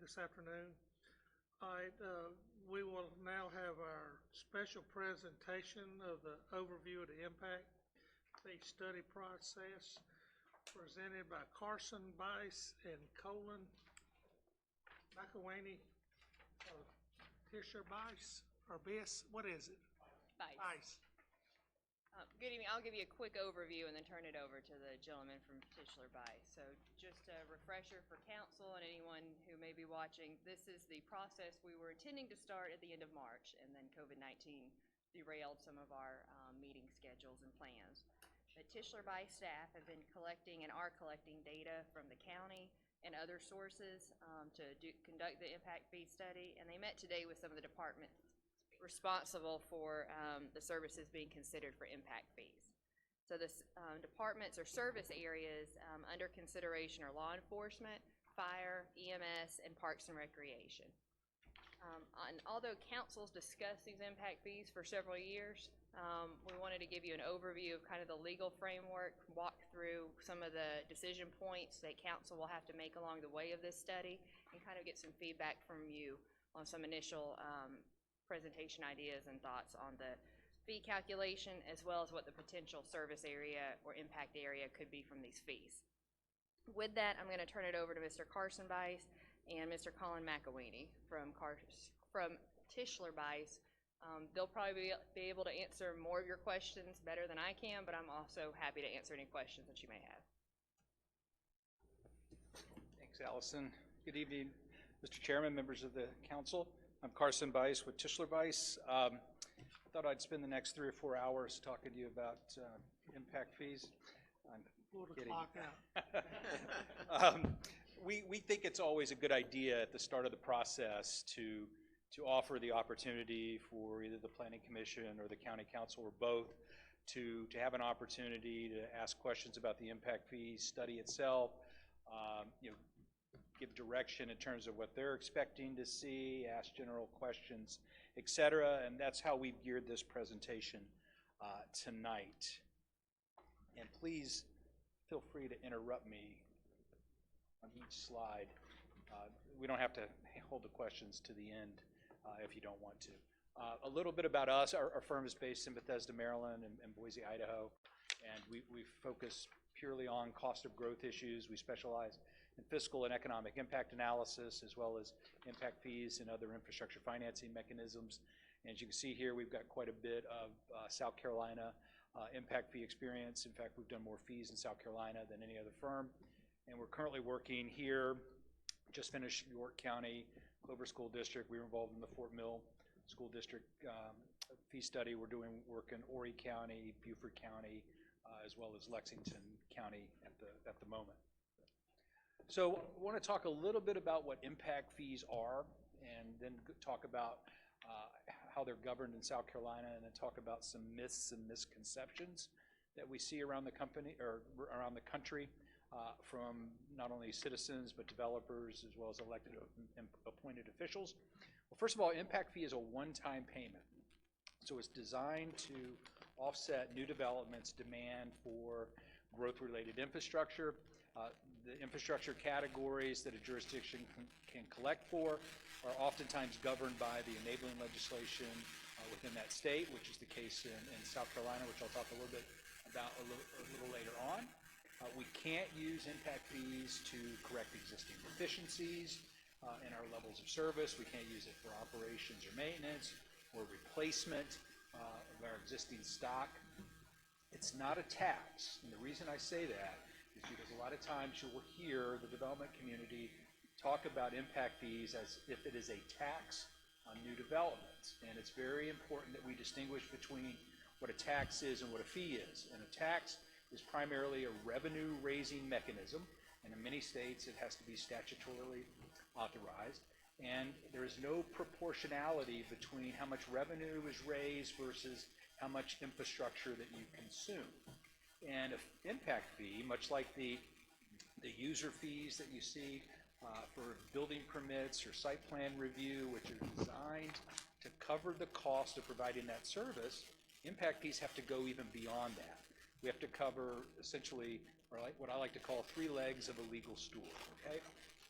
this afternoon. All right, we will now have our special presentation of the overview of the impact fee study process presented by Carson Bice and Colin McElwaney, Tisher Bice, or Biss, what is it? Bice. Good evening. I'll give you a quick overview and then turn it over to the gentleman from Tischler Bice. So just a refresher for council and anyone who may be watching, this is the process we were intending to start at the end of March, and then COVID-19 derailed some of our meeting schedules and plans. The Tischler Bice staff have been collecting and are collecting data from the county and other sources to conduct the impact fee study, and they met today with some of the departments responsible for the services being considered for impact fees. So the departments or service areas under consideration are law enforcement, fire, EMS, and parks and recreation. And although council's discussed these impact fees for several years, we wanted to give you an overview of kind of the legal framework, walk through some of the decision points that council will have to make along the way of this study, and kind of get some feedback from you on some initial presentation ideas and thoughts on the fee calculation, as well as what the potential service area or impact area could be from these fees. With that, I'm going to turn it over to Mr. Carson Bice and Mr. Colin McElwaney from Tischler Bice. They'll probably be able to answer more of your questions better than I can, but I'm also happy to answer any questions that you may have. Thanks, Allison. Good evening, Mr. Chairman, members of the council. I'm Carson Bice with Tischler Bice. I thought I'd spend the next 3 or 4 hours talking to you about impact fees. Pull the clock out. We think it's always a good idea at the start of the process to offer the opportunity for either the Planning Commission or the County Council or both to have an opportunity to ask questions about the impact fee study itself, give direction in terms of what they're expecting to see, ask general questions, etc. And that's how we've geared this presentation tonight. And please feel free to interrupt me on each slide. We don't have to hold the questions to the end if you don't want to. A little bit about us. Our firm is based in Bethesda, Maryland and Boise, Idaho. And we focus purely on cost of growth issues. We specialize in fiscal and economic impact analysis, as well as impact fees and other infrastructure financing mechanisms. And as you can see here, we've got quite a bit of South Carolina impact fee experience. In fact, we've done more fees in South Carolina than any other firm. And we're currently working here, just finished York County, Clover School District. We were involved in the Fort Mill School District fee study. We're doing work in Horry County, Beaufort County, as well as Lexington County at the moment. So I want to talk a little bit about what impact fees are, and then talk about how they're governed in South Carolina, and then talk about some myths and misconceptions that we see around the company or around the country from not only citizens but developers as well as elected and appointed officials. Well, first of all, impact fee is a one-time payment, so it's designed to offset new developments' demand for growth-related infrastructure. The infrastructure categories that a jurisdiction can collect for are oftentimes governed by the enabling legislation within that state, which is the case in South Carolina, which I'll talk a little bit about a little later on. We can't use impact fees to correct existing deficiencies in our levels of service. We can't use it for operations or maintenance or replacement of our existing stock. It's not a tax, and the reason I say that is because a lot of times you will hear the development community talk about impact fees as if it is a tax on new developments. And it's very important that we distinguish between what a tax is and what a fee is. And a tax is primarily a revenue-raising mechanism, and in many states it has to be statutorily authorized. And there is no proportionality between how much revenue is raised versus how much infrastructure that you consume. And an impact fee, much like the user fees that you see for building permits or site plan review, which are designed to cover the cost of providing that service, impact fees have to go even beyond that. We have to cover essentially, or what I like to call, 3 legs of a legal stool. Okay,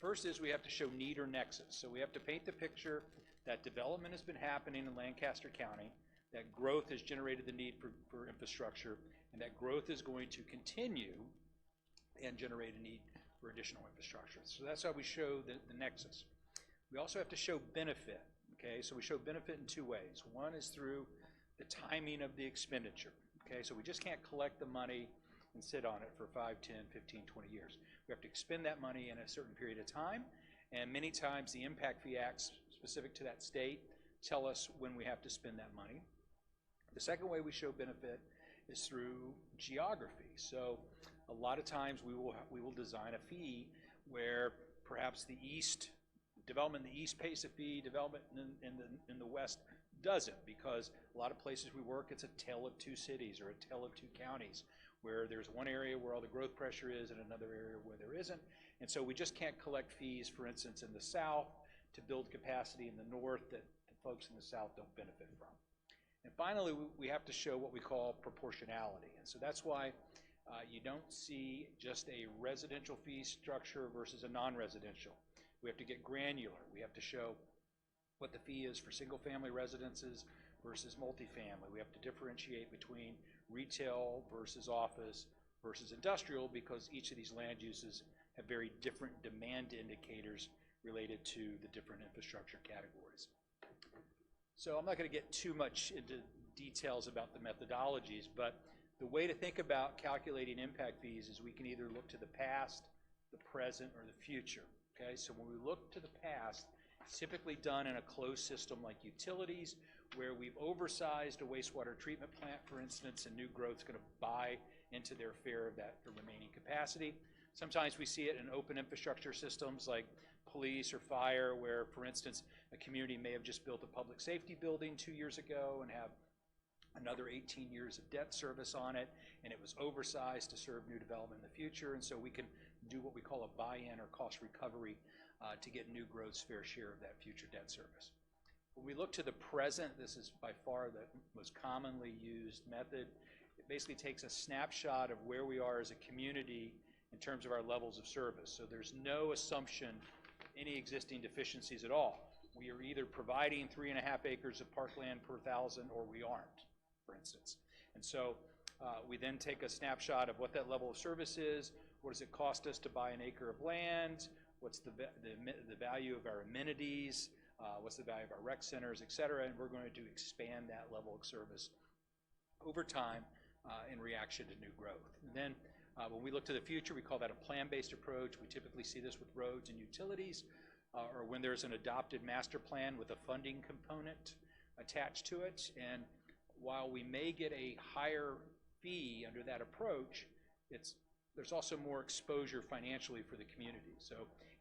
First is we have to show need or nexus. So we have to paint the picture that development has been happening in Lancaster County, that growth has generated the need for infrastructure, and that growth is going to continue and generate a need for additional infrastructure. So that's how we show the nexus. We also have to show benefit, okay? So we show benefit in two ways. One is through the timing of the expenditure, okay? So we just can't collect the money and sit on it for 5, 10, 15, 20 years. We have to expend that money in a certain period of time, and many times the impact fee acts specific to that state tell us when we have to spend that money. The second way we show benefit is through geography. So a lot of times we will design a fee where perhaps the east, development in the east pays a fee, development in the west doesn't, because a lot of places we work, it's a tale of two cities or a tale of two counties, where there's one area where all the growth pressure is and another area where there isn't. And so we just can't collect fees, for instance, in the south to build capacity in the north that the folks in the south don't benefit from. And finally, we have to show what we call proportionality. And so that's why you don't see just a residential fee structure versus a non-residential. We have to get granular. We have to show what the fee is for single-family residences versus multifamily. We have to differentiate between retail versus office versus industrial, because each of these land uses have very different demand indicators related to the different infrastructure categories. So I'm not going to get too much into details about the methodologies, but the way to think about calculating impact fees is we can either look to the past, the present, or the future. Okay, so when we look to the past, it's typically done in a closed system like utilities, where we've oversized a wastewater treatment plant, for instance, and new growth is going to buy into their fair of that remaining capacity. Sometimes we see it in open infrastructure systems like police or fire, where, for instance, a community may have just built a public safety building 2 years ago and have another 18 years of debt service on it, and it was oversized to serve new development in the future, and so we can do what we call a buy-in or cost recovery to get new growth's fair share of that future debt service. When we look to the present, this is by far the most commonly used method. It basically takes a snapshot of where we are as a community in terms of our levels of service. So there's no assumption of any existing deficiencies at all. We are either providing 3.5 acres of parkland per 1,000 or we aren't, for instance. And so we then take a snapshot of what that level of service is. What does it cost us to buy an acre of land? What's the value of our amenities? What's the value of our rec centers, et cetera? And we're going to expand that level of service over time in reaction to new growth. And then when we look to the future, we call that a plan-based approach. We typically see this with roads and utilities, or when there's an adopted master plan with a funding component attached to it. And while we may get a higher fee under that approach, there's also more exposure financially for the community. So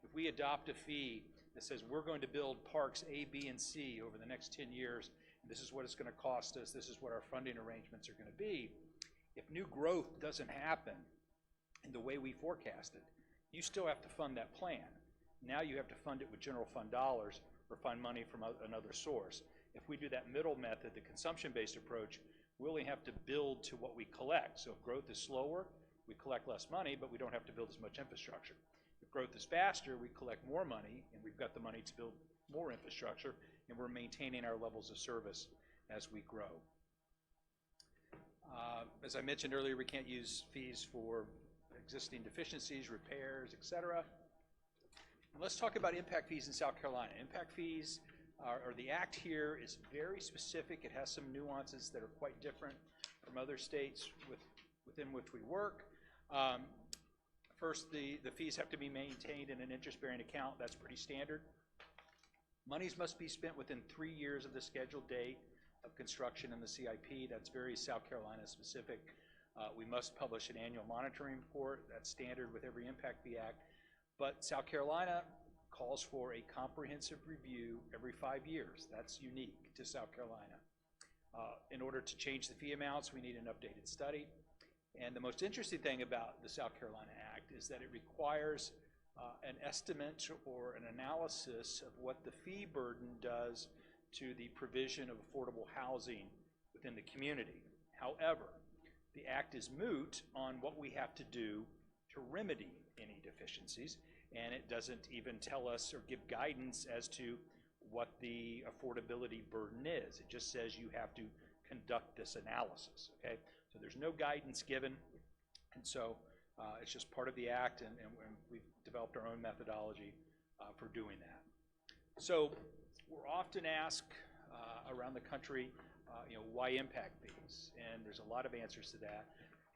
if we adopt a fee that says we're going to build parks A, B, and C over the next 10 years, and this is what it's going to cost us, this is what our funding arrangements are going to be, if new growth doesn't happen in the way we forecasted, you still have to fund that plan. Now you have to fund it with general fund dollars or find money from another source. If we do that middle method, the consumption-based approach, we only have to build to what we collect. So if growth is slower, we collect less money, but we don't have to build as much infrastructure. If growth is faster, we collect more money, and we've got the money to build more infrastructure, and we're maintaining our levels of service as we grow. As I mentioned earlier, we can't use fees for existing deficiencies, repairs, et cetera. Let's talk about impact fees in South Carolina. Impact fees, or the act here, is very specific. It has some nuances that are quite different from other states within which we work. First, the fees have to be maintained in an interest-bearing account. That's pretty standard. Monies must be spent within 3 years of the scheduled date of construction in the CIP. That's very South Carolina specific. We must publish an annual monitoring report. That's standard with every impact fee act. But South Carolina calls for a comprehensive review every 5 years. That's unique to South Carolina. In order to change the fee amounts, we need an updated study. And the most interesting thing about the South Carolina Act is that it requires an estimate or an analysis of what the fee burden does to the provision of affordable housing within the community. However, the act is moot on what we have to do to remedy any deficiencies, and it doesn't even tell us or give guidance as to what the affordability burden is. It just says you have to conduct this analysis, okay? So there's no guidance given, and so it's just part of the act, and we've developed our own methodology for doing that. So we're often asked around the country, why impact fees? And there's a lot of answers to that.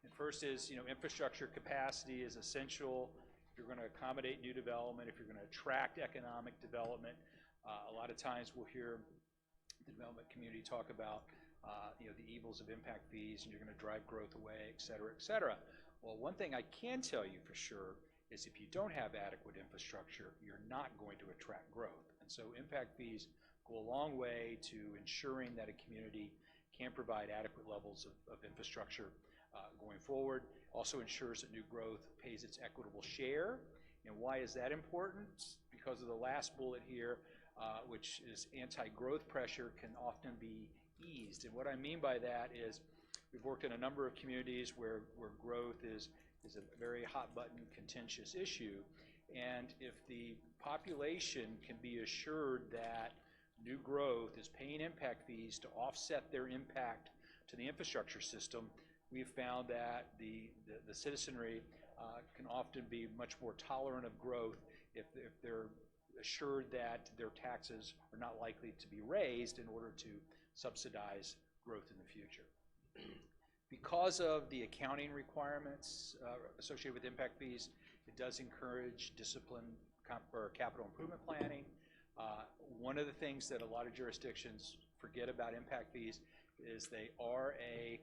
And first is, infrastructure capacity is essential if you're going to accommodate new development, if you're going to attract economic development. A lot of times we'll hear the development community talk about, the evils of impact fees, and you're going to drive growth away, et cetera, et cetera. Well, one thing I can tell you for sure is if you don't have adequate infrastructure, you're not going to attract growth. And so impact fees go a long way to ensuring that a community can provide adequate levels of infrastructure going forward. Also ensures that new growth pays its equitable share. And why is that important? Because of the last bullet here, which is anti-growth pressure can often be eased. And what I mean by that is we've worked in a number of communities where growth is a very hot button contentious issue. And if the population can be assured that new growth is paying impact fees to offset their impact to the infrastructure system, we've found that the citizenry can often be much more tolerant of growth if they're assured that their taxes are not likely to be raised in order to subsidize growth in the future. Because of the accounting requirements associated with impact fees, it does encourage disciplined or capital improvement planning. One of the things that a lot of jurisdictions forget about impact fees is they are a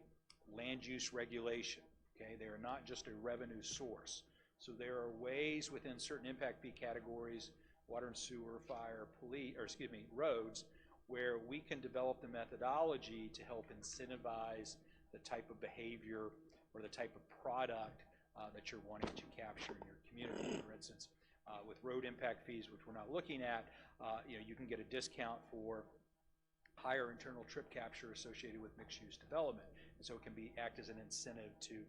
land use regulation. Okay, they are not just a revenue source. So there are ways within certain impact fee categories, water and sewer, fire, police, or excuse me, roads, where we can develop the methodology to help incentivize the type of behavior or the type of product that you're wanting to capture in your community. For instance, with road impact fees, which we're not looking at, you can get a discount for higher internal trip capture associated with mixed-use development, and so it can act as an incentive to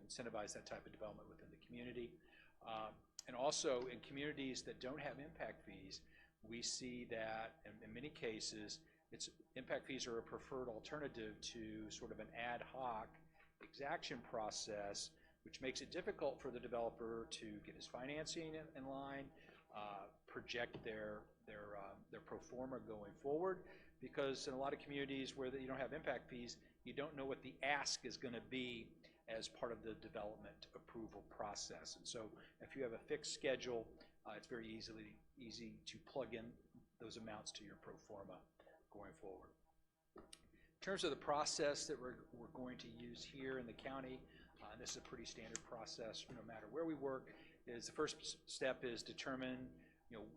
incentivize that type of development within the community. And also in communities that don't have impact fees, we see that in many cases, impact fees are a preferred alternative to sort of an ad hoc exaction process, which makes it difficult for the developer to get his financing in line, project their pro forma going forward, because in a lot of communities where you don't have impact fees, you don't know what the ask is going to be as part of the development approval process. And so if you have a fixed schedule, it's very easy to plug in those amounts to your pro forma going forward. In terms of the process that we're going to use here in the county, this is a pretty standard process no matter where we work, is the first step is determine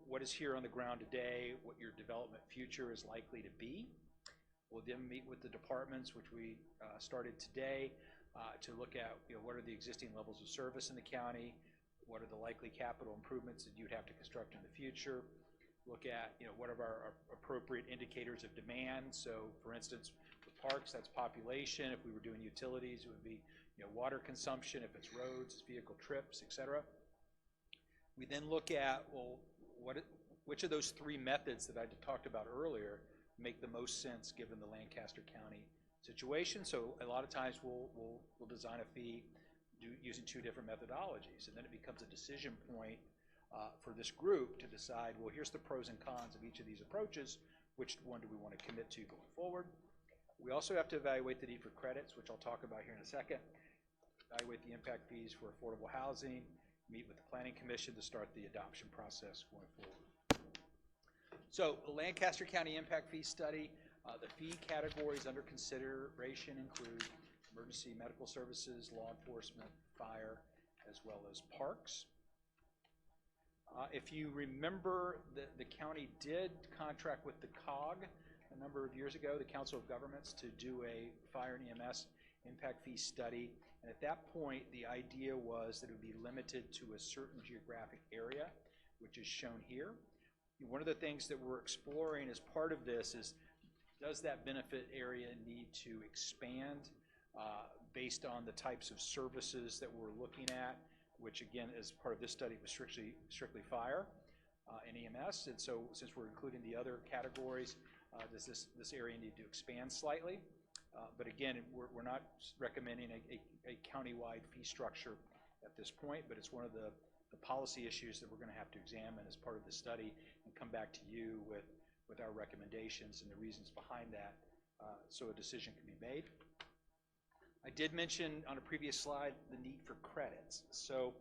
what is here on the ground today, what your development future is likely to be. We'll then meet with the departments, which we started today, to look at what are the existing levels of service in the county, what are the likely capital improvements that you'd have to construct in the future, look at what are our appropriate indicators of demand. So for instance, for parks, that's population. If we were doing utilities, it would be water consumption. If it's roads, it's vehicle trips, etc. We then look at, well, which of those three methods that I talked about earlier make the most sense given the Lancaster County situation. So a lot of times we'll design a fee using two different methodologies, and then it becomes a decision point for this group to decide, well, here's the pros and cons of each of these approaches. Which one do we want to commit to going forward? We also have to evaluate the need for credits, which I'll talk about here in a second, evaluate the impact fees for affordable housing, meet with the Planning Commission to start the adoption process going forward. So the Lancaster County Impact Fee Study, the fee categories under consideration include emergency medical services, law enforcement, fire, as well as parks. If you remember, the county did contract with the COG a number of years ago, the Council of Governments, to do a fire and EMS impact fee study. And at that point, the idea was that it would be limited to a certain geographic area, which is shown here. One of the things that we're exploring as part of this is, does that benefit area need to expand based on the types of services that we're looking at? which again, as part of this study, was strictly fire and EMS. And so since we're including the other categories, does this area need to expand slightly? But again, we're not recommending a county-wide fee structure at this point, but it's one of the policy issues that we're going to have to examine as part of the study and come back to you with our recommendations and the reasons behind that, so a decision can be made. I did mention on a previous slide the need for credits. So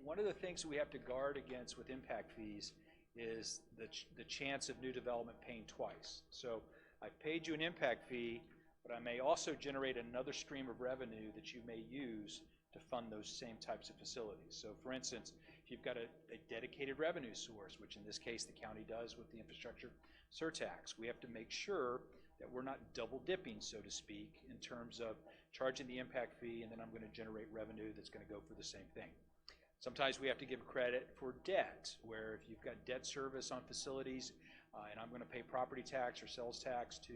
one of the things that we have to guard against with impact fees is the chance of new development paying twice. So I've paid you an impact fee, but I may also generate another stream of revenue that you may use to fund those same types of facilities. So for instance, if you've got a dedicated revenue source, which in this case the county does with the infrastructure surtax, we have to make sure that we're not double dipping, so to speak, in terms of charging the impact fee and then I'm going to generate revenue that's going to go for the same thing. Sometimes we have to give credit for debt, where if you've got debt service on facilities and I'm going to pay property tax or sales tax to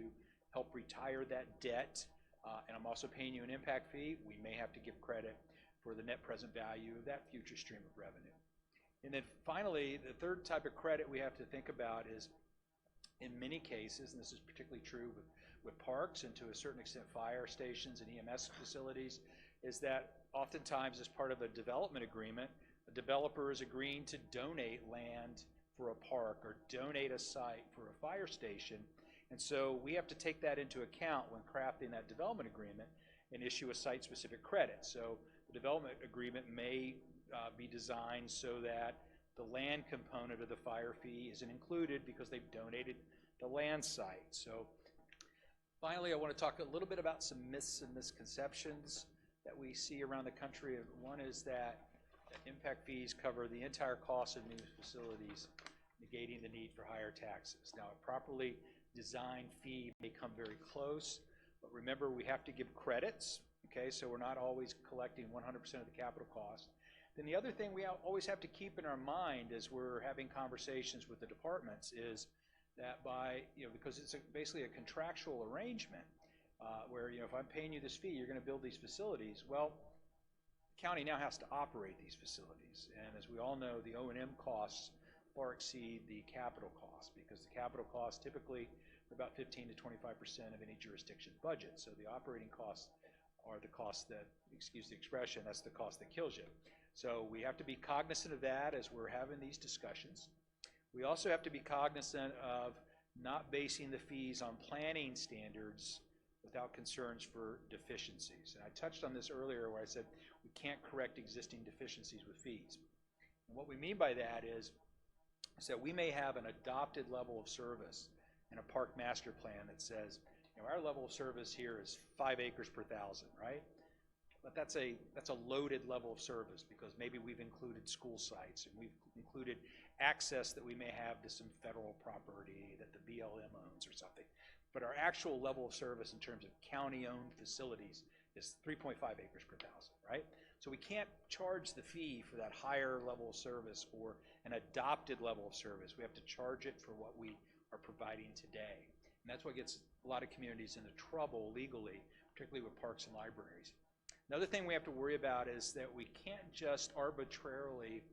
help retire that debt, and I'm also paying you an impact fee, we may have to give credit for the net present value of that future stream of revenue. And then finally, the third type of credit we have to think about is, in many cases, and this is particularly true with parks and to a certain extent fire stations and EMS facilities, is that oftentimes as part of a development agreement, a developer is agreeing to donate land for a park or donate a site for a fire station. And so we have to take that into account when crafting that development agreement and issue a site-specific credit. So the development agreement may be designed so that the land component of the fire fee isn't included because they've donated the land site. So finally, I want to talk a little bit about some myths and misconceptions that we see around the country. One is that impact fees cover the entire cost of new facilities, negating the need for higher taxes. Now, a properly designed fee may come very close, but remember we have to give credits, okay, so we're not always collecting 100% of the capital cost. Then the other thing we always have to keep in our mind as we're having conversations with the departments is that because it's basically a contractual arrangement where, if I'm paying you this fee, you're going to build these facilities. Well, the county now has to operate these facilities, and as we all know, the O&M costs far exceed the capital costs because the capital costs typically are about 15 to 25% of any jurisdiction's budget. So the operating costs are the costs that, excuse the expression, that's the cost that kills you. So we have to be cognizant of that as we're having these discussions. We also have to be cognizant of not basing the fees on planning standards without concerns for deficiencies. And I touched on this earlier where I said we can't correct existing deficiencies with fees. And what we mean by that is that we may have an adopted level of service in a park master plan that says, our level of service here is 5 acres per thousand, right? But that's a loaded level of service because maybe we've included school sites and we've included access that we may have to some federal property that the BLM owns or something. But our actual level of service in terms of county-owned facilities is 3.5 acres per thousand, right? So we can't charge the fee for that higher level of service or an adopted level of service. We have to charge it for what we are providing today. And that's what gets a lot of communities into trouble legally, particularly with parks and libraries. Another thing we have to worry about is that we can't just arbitrarily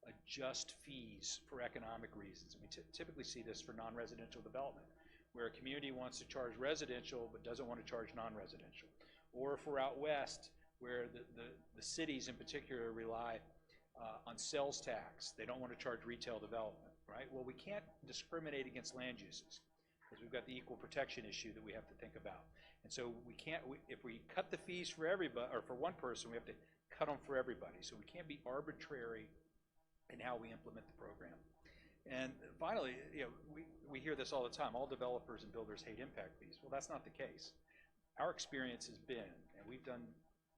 adjust fees for economic reasons. We typically see this for non-residential development, where a community wants to charge residential but doesn't want to charge non-residential. Or if we're out west, where the cities in particular rely on sales tax. They don't want to charge retail development, right? Well, we can't discriminate against land uses because we've got the equal protection issue that we have to think about. And so we can't, if we cut the fees for everybody, or for one person, we have to cut them for everybody. So we can't be arbitrary in how we implement the program. And finally, we hear this all the time, all developers and builders hate impact fees. Well, that's not the case. Our experience has been, and we've done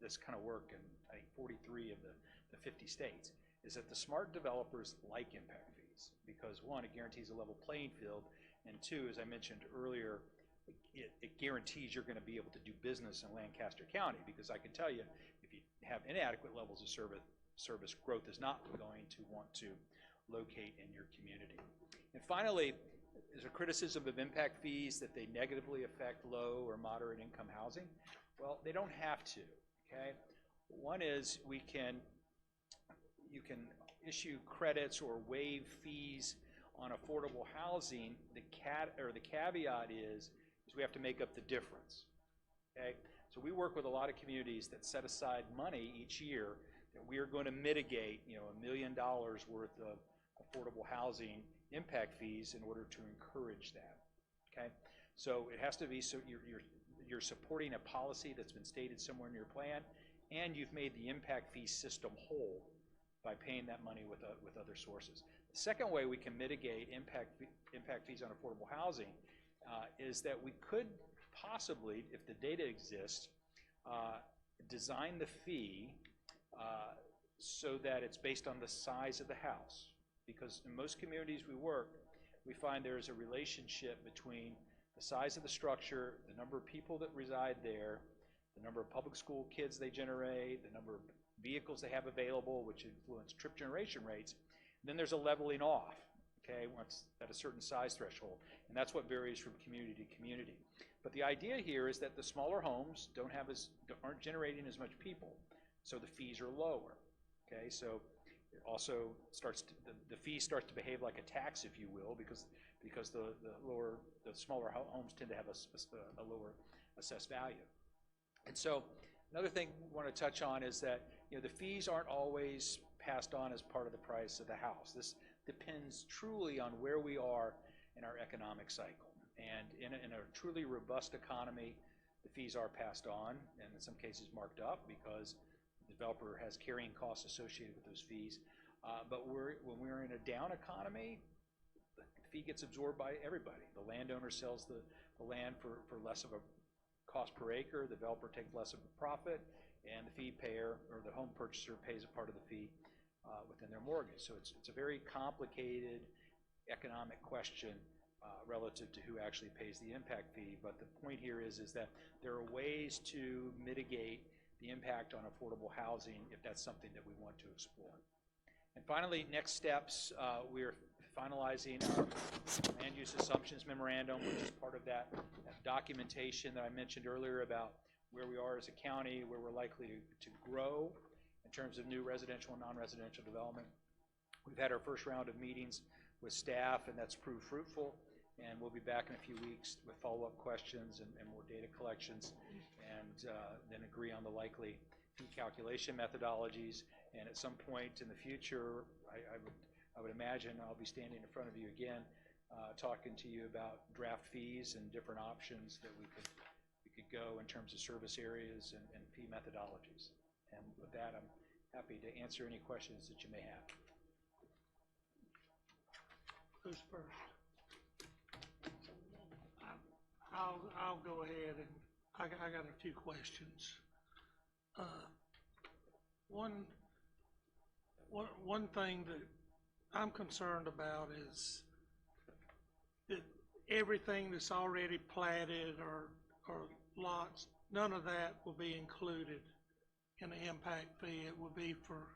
this kind of work in, I think, 43 of the 50 states, is that the smart developers like impact fees because, one, it guarantees a level playing field, and two, as I mentioned earlier, it guarantees you're going to be able to do business in Lancaster County because I can tell you, if you have inadequate levels of service, growth is not going to want to locate in your community. And finally, there's a criticism of impact fees that they negatively affect low or moderate income housing. Well, they don't have to, okay? One is we can you can issue credits or waive fees on affordable housing. The caveat is we have to make up the difference. Okay, so we work with a lot of communities that set aside money each year that we are going to mitigate, $1 million worth of affordable housing impact fees in order to encourage that. Okay, so it has to be so you're supporting a policy that's been stated somewhere in your plan, and you've made the impact fee system whole by paying that money with other sources. The second way we can mitigate impact fees on affordable housing is that we could possibly, if the data exists, design the fee so that it's based on the size of the house. Because in most communities we work, we find there's a relationship between the size of the structure, the number of people that reside there, the number of public school kids they generate, the number of vehicles they have available, which influence trip generation rates. And then there's a leveling off, okay, once at a certain size threshold. And that's what varies from community to community. But the idea here is that the smaller homes aren't generating as much people, so the fees are lower. Okay, so it also the fee starts to behave like a tax, if you will, because the smaller homes tend to have a lower assessed value. And so another thing we want to touch on is that the fees aren't always passed on as part of the price of the house. This depends truly on where we are in our economic cycle. And in a truly robust economy, the fees are passed on, and in some cases marked up because the developer has carrying costs associated with those fees. But when we're in a down economy, the fee gets absorbed by everybody. The landowner sells the land for less of a cost per acre, the developer takes less of a profit, and the fee payer or the home purchaser pays a part of the fee within their mortgage. So it's a very complicated economic question relative to who actually pays the impact fee. But the point here is that there are ways to mitigate the impact on affordable housing if that's something that we want to explore. And finally, next steps, we're finalizing our land use assumptions memorandum, which is part of that documentation that I mentioned earlier about where we are as a county, where we're likely to grow in terms of new residential and non-residential development. We've had our first round of meetings with staff, and that's proved fruitful. And we'll be back in a few weeks with follow-up questions and more data collections, and then agree on the likely fee calculation methodologies. And at some point in the future, I would imagine I'll be standing in front of you again, talking to you about draft fees and different options that we could go in terms of service areas and fee methodologies. And with that, I'm happy to answer any questions that you may have. Who's first? I'll go ahead, and I got a few questions. One thing that I'm concerned about is that everything that's already platted or lots, none of that will be included in the impact fee. It will be for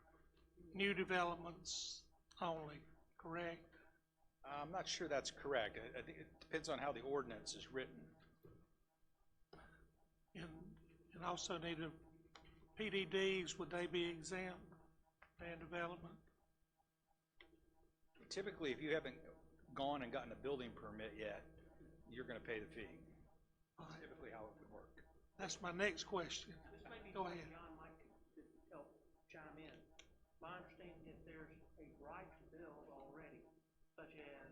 new developments only, correct? I'm not sure that's correct. I think it depends on how the ordinance is written. And also need PDDs, would they be exempt, land development? Typically, if you haven't gone and gotten a building permit yet, you're going to pay the fee. That's typically how it would work. That's my next question. This may be Go something ahead. John might help chime in. My understanding is there's a right to build already, such as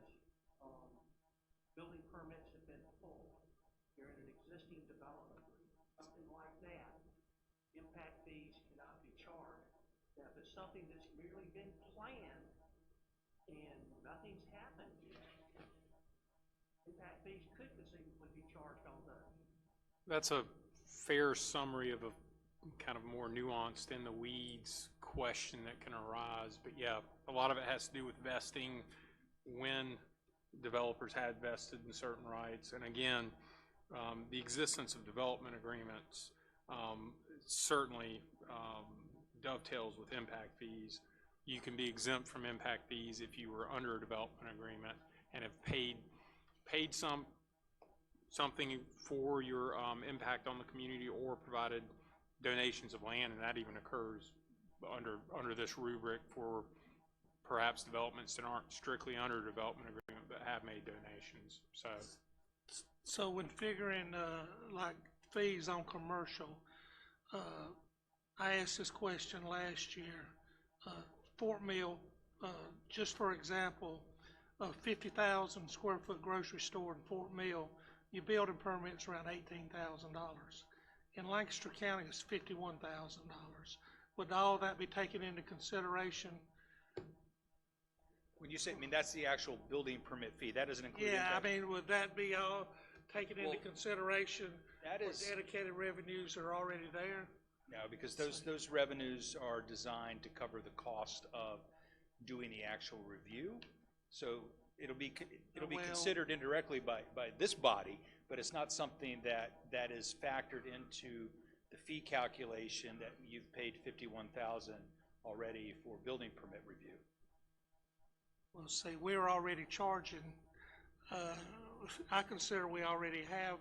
building permits have been pulled. You're in an existing development, something like that. Impact fees cannot be charged. Now, if it's something that's merely been planned and nothing's happened yet, impact fees could conceivably be charged on those. That's a fair summary of a kind of more nuanced in the weeds question that can arise. But yeah, a lot of it has to do with vesting, when developers had vested in certain rights. And again, the existence of development agreements certainly dovetails with impact fees. You can be exempt from impact fees if you were under a development agreement and have paid something for your impact on the community, or provided donations of land, and that even occurs under this rubric for perhaps developments that aren't strictly under development agreement but have made donations. So when figuring, like fees on commercial, I asked this question last year. Fort Mill, just for example, a 50,000 square foot grocery store in Fort Mill, your building permit's around $18,000. In Lancaster County, it's $51,000. Would all that be taken into consideration? When you say, I mean, that's the actual building permit fee, that doesn't include Yeah, I impact. mean, would that be all taken into Well, consideration that for is- dedicated revenues that are already there? No, because those revenues are designed to cover the cost of doing the actual review. So it'll be Well- considered indirectly by this body, but it's not something that is factored into the fee calculation that you've paid $51,000 already for building permit review. Well, see, we're already charging, I consider we already have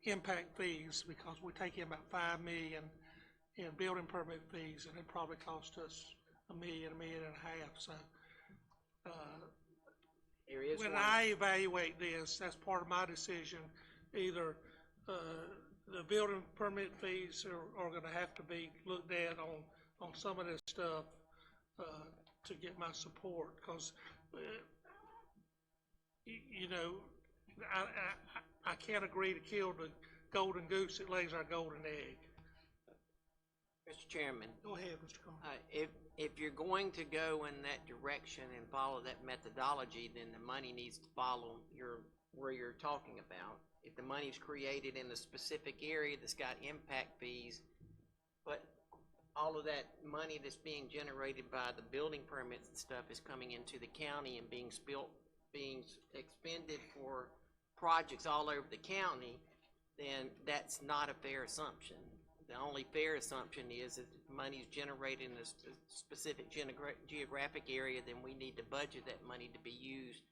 impact fees because we take in about $5 million in building permit fees, and it probably cost us $1 million, $1.5 million. So, There is when one, I evaluate this, that's part of my decision. Either, the building permit fees are gonna have to be looked at on some of this stuff, to get my support, because, you know, I can't agree to kill the golden goose that lays our golden egg. Mr. Chairman, Go ahead, Mr. Carter. if you're going to go in that direction and follow that methodology, then the money needs to follow where you're talking about. If the money's created in a specific area that's got impact fees, but all of that money that's being generated by the building permits and stuff is coming into the county and being expended for projects all over the county, then that's not a fair assumption. The only fair assumption is that if money is generated in a specific geographic area, then we need to budget that money to be used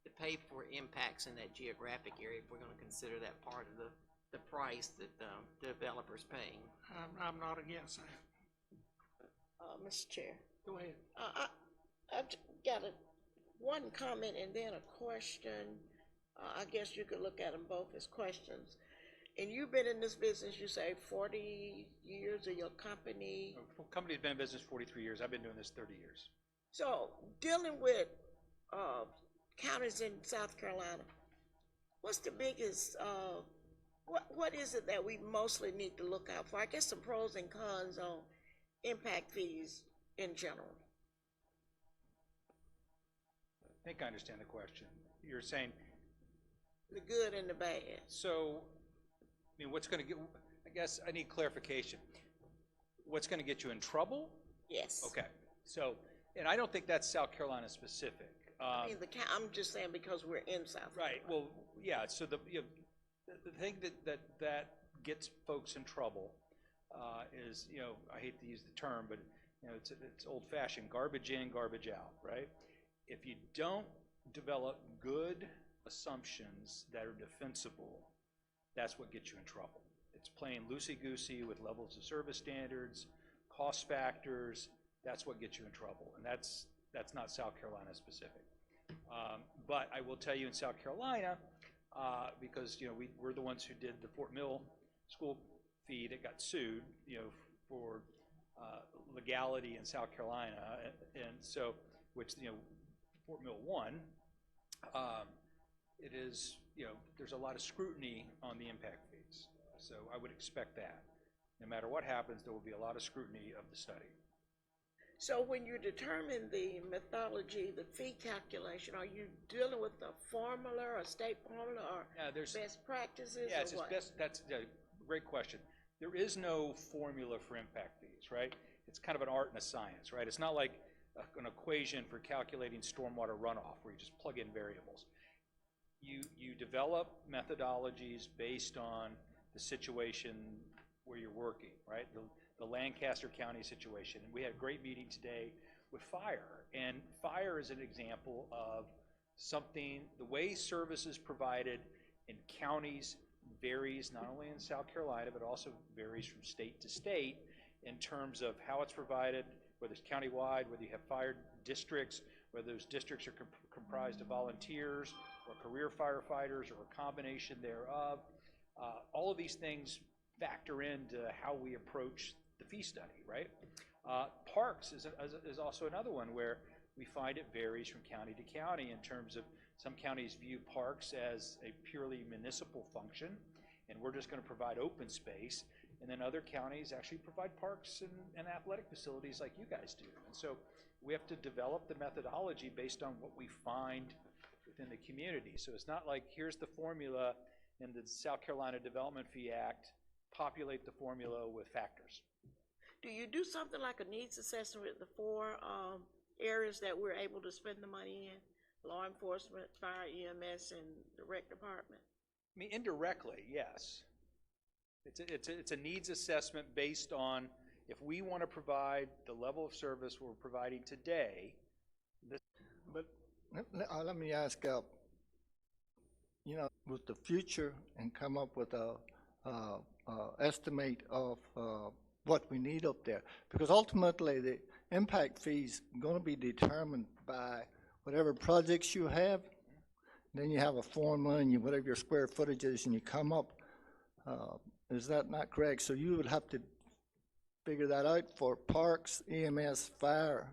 to pay for impacts in that geographic area if we're going to consider that part of the price that the developer's paying. I'm not against that. Mr. Chair, Go ahead. I've got one comment and then a question. I guess you could look at them both as questions. And you've been in this business, you say 40 years of your company. The company's been in business 43 years. I've been doing this 30 years. So dealing with counties in South Carolina, what's the biggest, what is it that we mostly need to look out for? I guess some pros and cons on impact fees in general. I think I understand the question. You're saying, The good and the bad. so, I mean, what's going to get, I guess I need clarification. What's going to get you in trouble? Yes. Okay, so, and I don't think that's South Carolina specific. I mean, I'm just saying because we're in South Carolina. Right, well, yeah, so the thing that gets folks in trouble is, I hate to use the term, but, it's old-fashioned, garbage in, garbage out, right? If you don't develop good assumptions that are defensible, that's what gets you in trouble. It's playing loosey-goosey with levels of service standards, cost factors, that's what gets you in trouble, and that's not South Carolina specific. But I will tell you in South Carolina, because we're the ones who did the Fort Mill school fee that got sued, for legality in South Carolina, and so which Fort Mill won. It is there's a lot of scrutiny on the impact fees, so I would expect that no matter what happens, there will be a lot of scrutiny of the study. So when you determine the methodology, the fee calculation, are you dealing with a formula or a state formula or Yeah, there's best practices Yeah, or it's just what? that's a great question. There is no formula for impact fees, right? It's kind of an art and a science, right? It's not like an equation for calculating stormwater runoff where you just plug in variables. You develop methodologies based on the situation where you're working, right? The Lancaster County situation. And we had a great meeting today with fire. And fire is an example of something, the way service is provided in counties varies not only in South Carolina, but also varies from state to state in terms of how it's provided, whether it's countywide, whether you have fire districts, whether those districts are comprised of volunteers or career firefighters or a combination thereof. All of these things factor into how we approach the fee study, right? Parks is also another one where we find it varies from county to county in terms of some counties view parks as a purely municipal function, and we're just going to provide open space. And then other counties actually provide parks and athletic facilities like you guys do. And so we have to develop the methodology based on what we find within the community. So it's not like here's the formula in the South Carolina Development Fee Act, populate the formula with factors. Do you do something like a needs assessment with the four areas that we're able to spend the money in? Law enforcement, fire, EMS, and the rec department? I mean, indirectly, yes. It's a needs assessment based on if we want to provide the level of service we're providing today. But let me ask, with the future and come up with a estimate of what we need up there, because ultimately the impact fee's going to be determined by whatever projects you have. Then you have a formula and whatever your square footage is, and you come up. Is that not correct? So you would have to figure that out for parks, EMS, fire.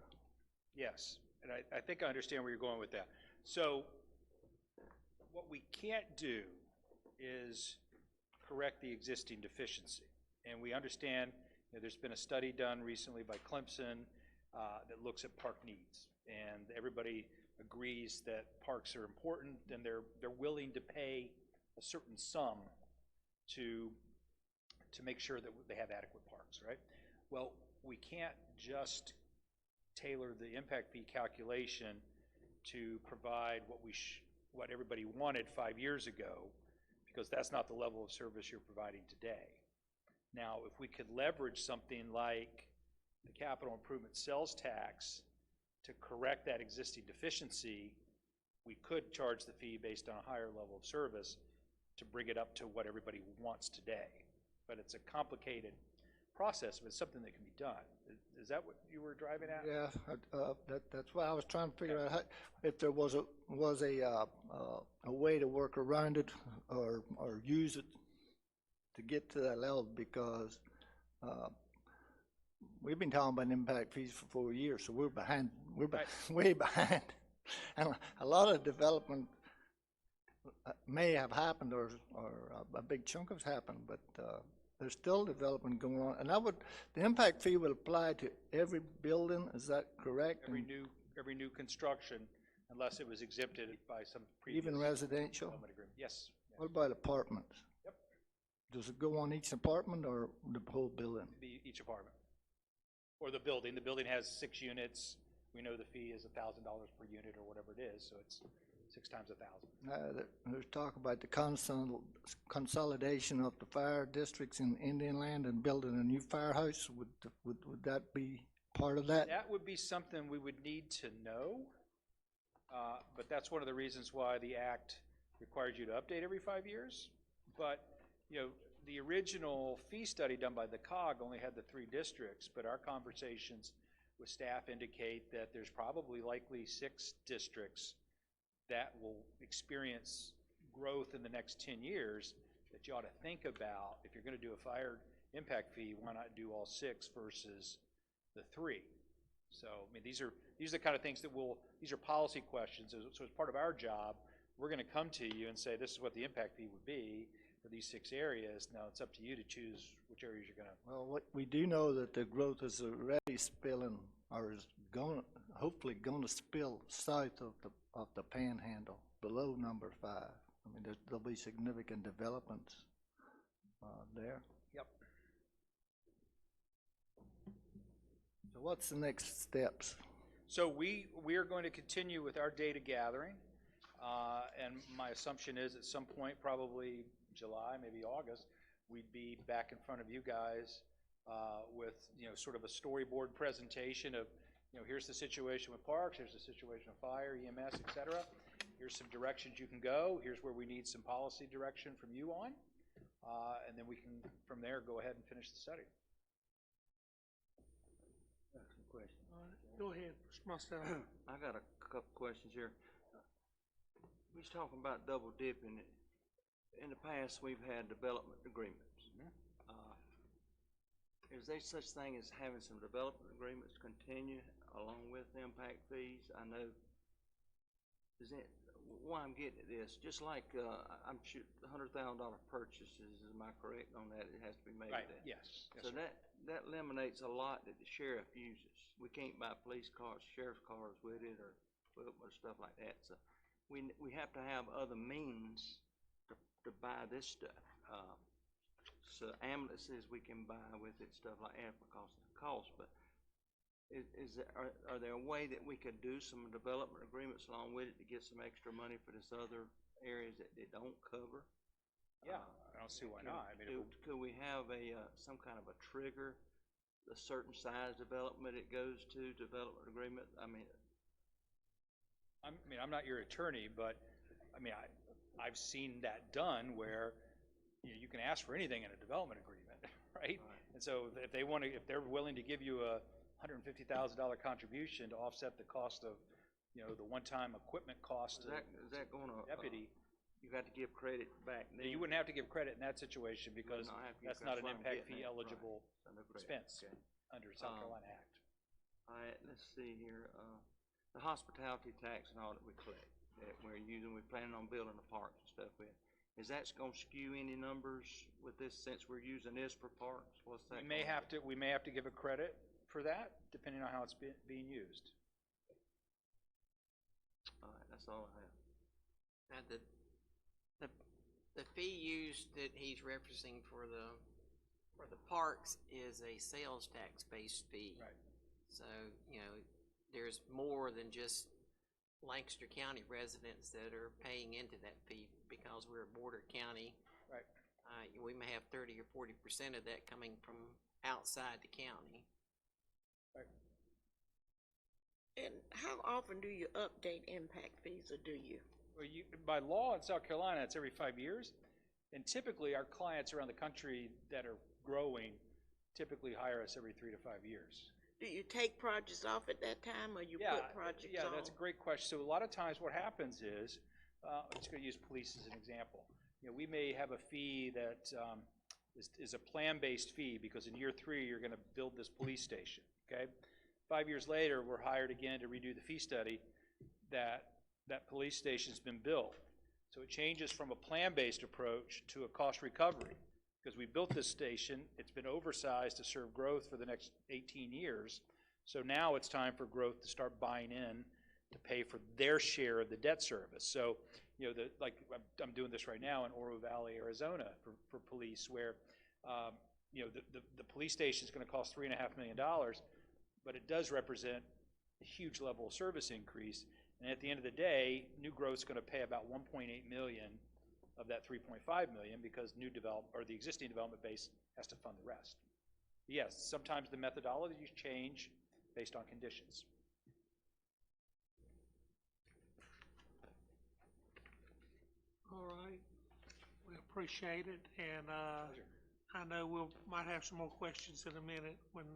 Yes, and I think I understand where you're going with that. So what we can't do is correct the existing deficiency. And we understand there's been a study done recently by Clemson that looks at park needs. And everybody agrees that parks are important, and they're willing to pay a certain sum to make sure that they have adequate parks, right? Well, we can't just tailor the impact fee calculation to provide what everybody wanted 5 years ago, because that's not the level of service you're providing today. Now, if we could leverage something like the capital improvement sales tax to correct that existing deficiency, we could charge the fee based on a higher level of service to bring it up to what everybody wants today. But it's a complicated process, but it's something that can be done. Is that what you were driving at? Yeah, that's why I was trying to figure out if there was a way to work around it or use it to get to that level, because we've been talking about impact fees for 4 years, so we're behind. We're way behind, and a lot of development may have happened, or a big chunk has happened, but there's still development going on. And the impact fee will apply to every building. Is that correct? Every new construction, unless it was exempted by some previous even residential. Agreement. Yes. What about apartments? Yep. Does it go on each apartment or the whole building? Each apartment or the building. The building has 6 units. We know the fee is $1,000 per unit or whatever it is, so it's 6 times 1,000. There's talk about the consolidation of the fire districts in Indian Land and building a new firehouse. Would that be part of that? That would be something we would need to know, but that's one of the reasons why the Act requires you to update every 5 years. But the original fee study done by the COG only had the 3 districts, but our conversations with staff indicate that there's probably likely 6 districts that will experience growth in the next 10 years that you ought to think about. If you're going to do a fire impact fee, why not do all 6 versus the 3? So, I mean, these are the kind of things that these are policy questions. So as part of our job, we're going to come to you and say, this is what the impact fee would be for these 6 areas. Now it's up to you to choose which areas you're going to. Well, what we do know that the growth is already spilling, or is hopefully going to spill south of the Panhandle, below number 5. I mean, there'll be significant developments there. Yep. So what's the next steps? So we are going to continue with our data gathering, and my assumption is at some point, probably July, maybe August, we'd be back in front of you guys with sort of a storyboard presentation of here's the situation with parks, here's the situation of fire, EMS, et cetera. Here's some directions you can go. Here's where we need some policy direction from you on, and then we can from there go ahead and finish the study. That's the question. Go ahead, Mr. Mostel. I got a couple questions here. We was talking about double dipping. In the past, we've had development agreements. Is there such thing as having some development agreements continue along with impact fees? I know, why I'm getting at this, just like, I'm sure $100,000 purchases, am I correct on that? It has to be made Right, of that. yes. So that eliminates a lot that the sheriff uses. We can't buy police cars, sheriff's cars with it, or stuff like that. So we have to have other means to buy this stuff. So ambulances we can buy with it, stuff like that because of the cost. But are there a way that we could do some development agreements along with it to get some extra money for this other areas that they don't cover? Yeah, I don't see why not. I mean, Could we have some kind of a trigger, a certain size development it goes to, development agreement? I'm not your attorney, but I mean, I've seen that done where you can ask for anything in a development agreement, right? And so if they're willing to give you a $150,000 contribution to offset the cost of, the one-time equipment cost of Is that going to deputy, you got to give credit back? you wouldn't have to give credit in that situation because that's not an impact fee eligible expense under South Carolina Act. All right, let's see here. The hospitality tax and all that we collect, that we're planning on building the parks and stuff with. Is that going to skew any numbers with this since we're using this for parks? What's that? We may have to give a credit for that depending on how it's being used. All right, that's all I have. Now, the fee used that he's referencing for the parks is a sales tax based fee. Right. So, there's more than just Lancaster County residents that are paying into that fee because we're a border county. Right. We may have 30 or 40% of that coming from outside the county. Right. And how often do you update impact fees, or do you? Well, by law in South Carolina, it's every 5 years. And typically, our clients around the country that are growing typically hire us every 3 to 5 years. Do you take projects off at that time, or you put projects on? Yeah, that's a great question. So a lot of times what happens is, I'm just going to use police as an example. We may have a fee that is a plan-based fee because in year 3 you're going to build this police station, okay? 5 years later, we're hired again to redo the fee study that police station's been built. So it changes from a plan-based approach to a cost recovery. Because we built this station, it's been oversized to serve growth for the next 18 years. So now it's time for growth to start buying in to pay for their share of the debt service. So, I'm doing this right now in Oro Valley, Arizona for police, where, the police station is going to cost $3.5 million, but it does represent a huge level of service increase. And at the end of the day, new growth is going to pay about $1.8 million of that $3.5 million because the existing development base has to fund the rest. Yes, sometimes the methodologies change based on conditions. All right, we appreciate it, and I know might have some more questions in a minute when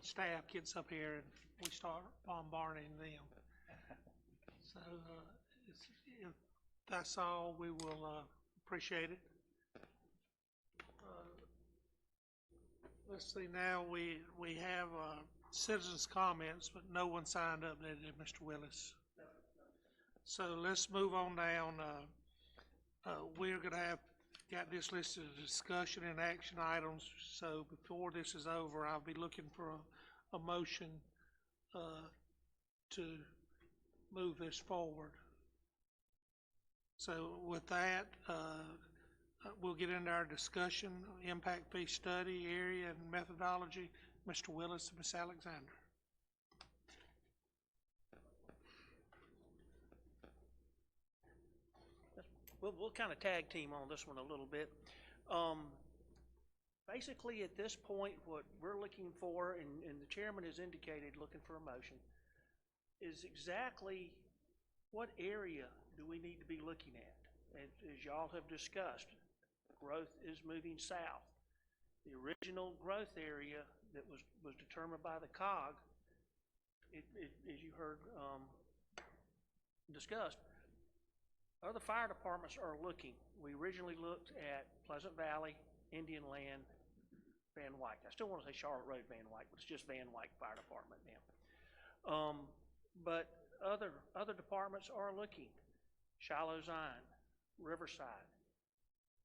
staff gets up here and we start bombarding them. So if that's all, we will appreciate it. Let's see, now we have citizens' comments, but no one signed up, did they, Mr. Willis? So let's move on down. We're going to got this listed as discussion and action items. So before this is over, I'll be looking for a motion to move this forward. So with that, we'll get into our discussion, impact fee study area and methodology. Mr. Willis and Ms. Alexander. We'll kind of tag team on this one a little bit. Basically, at this point, what we're looking for, and the chairman has indicated looking for a motion, is exactly what area do we need to be looking at? As y'all have discussed, growth is moving south. The original growth area that was determined by the COG as you heard, discussed, other fire departments are looking. We originally looked at Pleasant Valley, Indian Land, Van Wyck. I still want to say Charlotte Road Van Wyck, but it's just Van Wyck Fire Department now. But other departments are looking. Shiloh Zion, Riverside.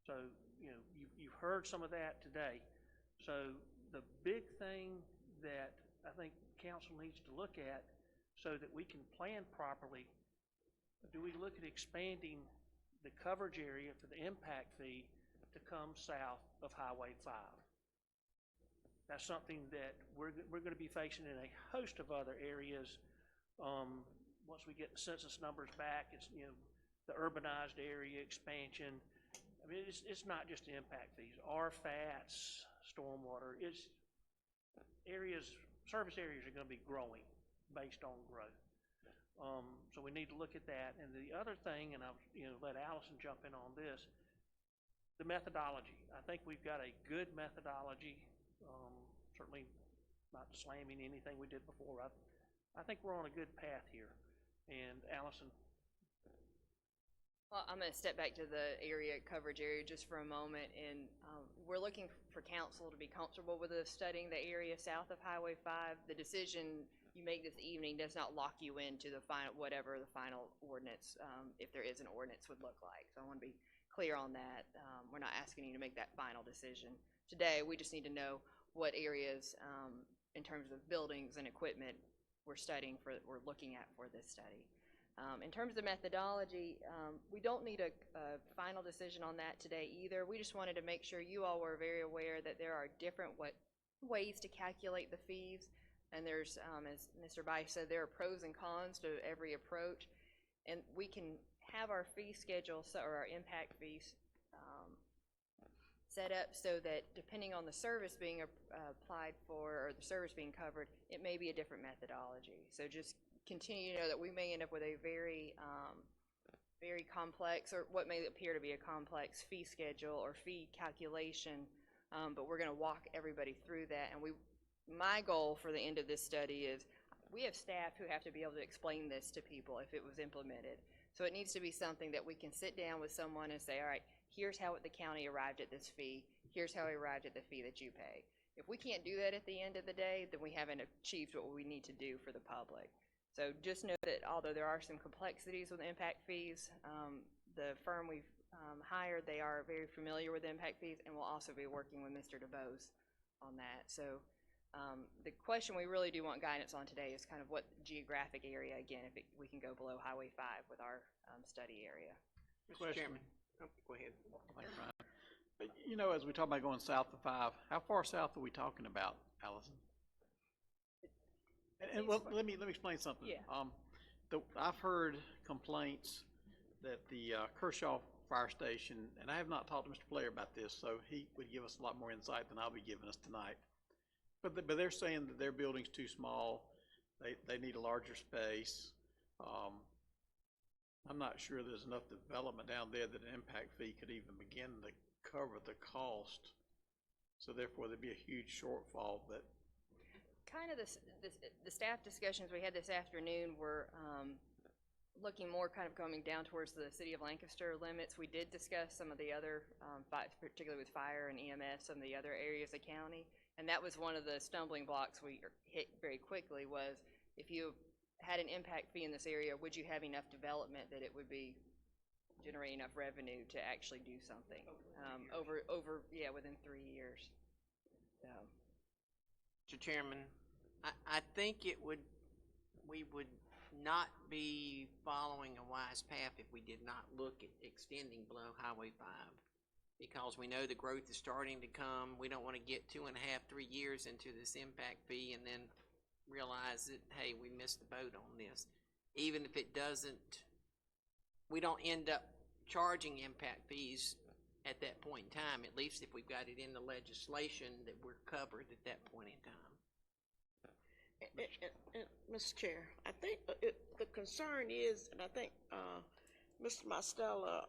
So, you know, you've heard some of that today. So the big thing that I think council needs to look at so that we can plan properly, do we look at expanding the coverage area for the impact fee to come south of Highway 5? That's something that we're going to be facing in a host of other areas. Once we get the census numbers back, it's, you know, the urbanized area expansion. I mean, it's not just the impact fees. RFATs, stormwater, it's areas, service areas are going to be growing based on growth. So we need to look at that. And the other thing, and I'll let Allison jump in on this, the methodology. I think we've got a good methodology. Certainly not slamming anything we did before. I think we're on a good path here. And Allison. Well, I'm going to step back to the coverage area just for a moment, and we're looking for council to be comfortable with us studying the area south of Highway 5. The decision you make this evening does not lock you into the final, whatever the final ordinance, if there is an ordinance, would look like. So I want to be clear on that. We're not asking you to make that final decision today. We just need to know what areas, in terms of buildings and equipment, we're looking at for this study. In terms of methodology, we don't need a final decision on that today either. We just wanted to make sure you all were very aware that there are different ways to calculate the fees. And there's, as Mr. Bice said, there are pros and cons to every approach. And we can have our fee schedule, or our impact fees, set up so that depending on the service being applied for or the service being covered, it may be a different methodology. So just continue to know that we may end up with a very, very complex, or what may appear to be a complex fee schedule or fee calculation, but we're going to walk everybody through that. And my goal for the end of this study is we have staff who have to be able to explain this to people if it was implemented. So it needs to be something that we can sit down with someone and say, all right, here's how the county arrived at this fee. Here's how we arrived at the fee that you pay. If we can't do that at the end of the day, then we haven't achieved what we need to do for the public. So just know that although there are some complexities with impact fees, the firm we've hired, they are very familiar with impact fees, and we'll also be working with Mr. DeBose on that. So the question we really do want guidance on today is kind of what geographic area, again, if we can go below Highway 5 with our study area. Mr. Chairman, go ahead. Thanks, Ryan. But, you know, as we talk about going south of 5, how far south are we talking about, Allison? And well, let me explain something. Yeah. I've heard complaints that the Kershaw Fire Station, and I have not talked to Mr. Blair about this, so he would give us a lot more insight than I'll be giving us tonight. But they're saying that their building's too small. They need a larger space. I'm not sure there's enough development down there that an impact fee could even begin to cover the cost. So therefore, there'd be a huge shortfall. But kind of the staff discussions we had this afternoon were looking more kind of coming down towards the city of Lancaster limits. We did discuss some of the other, particularly with fire and EMS, some of the other areas of county. And that was one of the stumbling blocks we hit very quickly was if you had an impact fee in this area, would you have enough development that it would be generate enough revenue to actually do something within 3 years. So. Mr. Chairman, I think we would not be following a wise path if we did not look at extending below Highway 5. Because we know the growth is starting to come. We don't want to get 2.5, 3 years into this impact fee and then realize that, hey, we missed the boat on this. Even if it doesn't, we don't end up charging impact fees at that point in time, at least if we've got it in the legislation that we're covered at that point in time. Mr. Chair, I think the concern is, and I think Mr. Mastella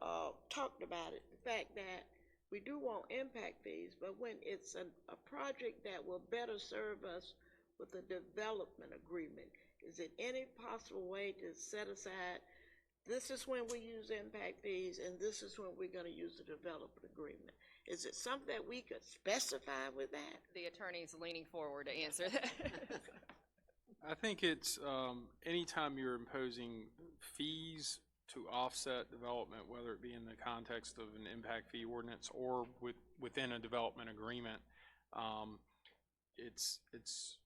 talked about it, the fact that we do want impact fees, but when it's a project that will better serve us with a development agreement, Is it any possible way to set aside, this is when we use impact fees, and this is when we're gonna use the development agreement? Is it something that we could specify with that? The attorney's leaning forward to answer that. I think it's, anytime you're imposing fees to offset development, whether it be in the context of an impact fee ordinance or within a development agreement, it's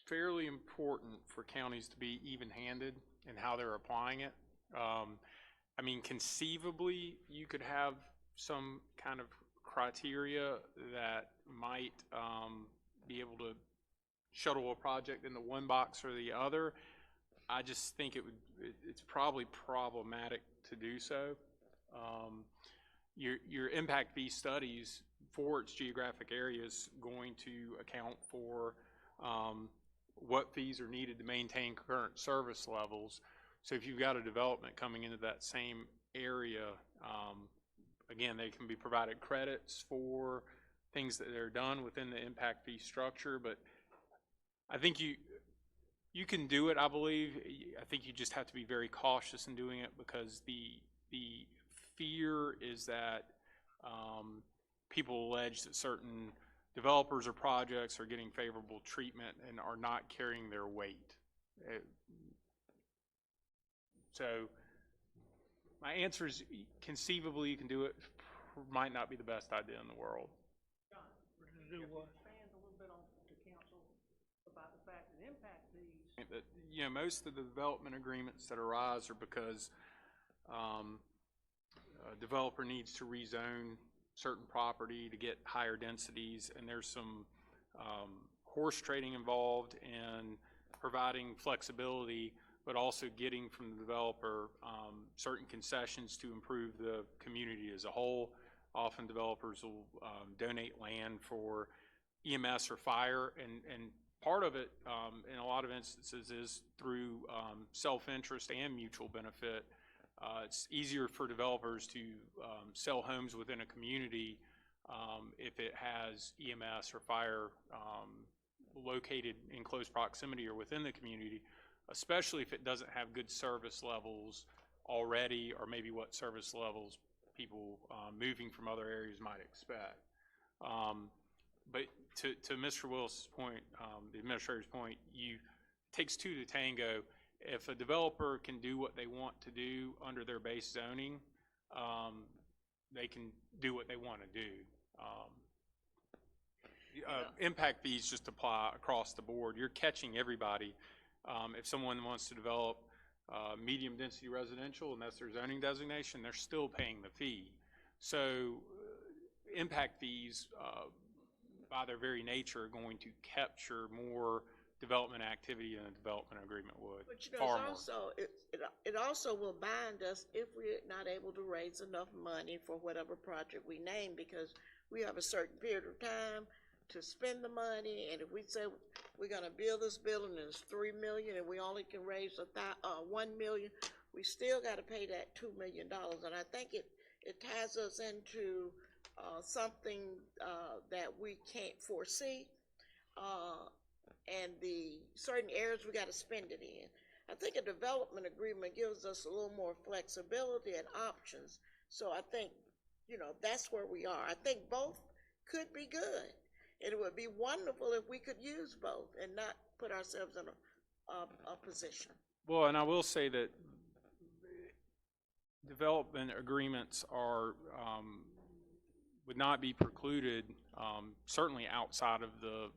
fairly important for counties to be even-handed in how they're applying it. I mean, conceivably, you could have some kind of criteria that might be able to shuttle a project into one box or the other. I just think it's probably problematic to do so. Your impact fee studies for its geographic area is going to account for what fees are needed to maintain current service levels. So if you've got a development coming into that same area, again, they can be provided credits for things that are done within the impact fee structure, but I think you can do it, I believe. I think you just have to be very cautious in doing it, because the fear is that people allege that certain developers or projects are getting favorable treatment and are not carrying their weight. So my answer is conceivably you can do it, might not be the best idea in the world. John, To do what? expand a little bit on the council about the fact that impact fees. That, you know, most of the development agreements that arise are because a developer needs to rezone certain property to get higher densities, and there's some horse trading involved in providing flexibility, but also getting from the developer certain concessions to improve the community as a whole. Often developers will donate land for EMS or fire, and part of it, in a lot of instances, is through self-interest and mutual benefit. It's easier for developers to sell homes within a community if it has EMS or fire located in close proximity or within the community, especially if it doesn't have good service levels already, or maybe what service levels people moving from other areas might expect. But to Mr. Willis' point, the administrator's point, it takes two to tango. If a developer can do what they want to do under their base zoning, they can do what they want to do. Impact fees just apply across the board. You're catching everybody. If someone wants to develop medium density residential and that's their zoning designation, they're still paying the fee. So impact fees, by their very nature, are going to capture more development activity than a development agreement would. But you know, Far it's more. also, it also will bind us if we're not able to raise enough money for whatever project we name, because we have a certain period of time to spend the money, and if we say we're gonna build this building and it's $3 million and we only can raise $1 million, we still gotta pay that $2 million. And I think it ties us into something that we can't foresee, and the certain areas we gotta spend it in. I think a development agreement gives us a little more flexibility and options. So I think, you know, that's where we are. I think both could be good. And it would be wonderful if we could use both and not put ourselves in a position. Well, and I will say that development agreements are, would not be precluded, certainly outside of the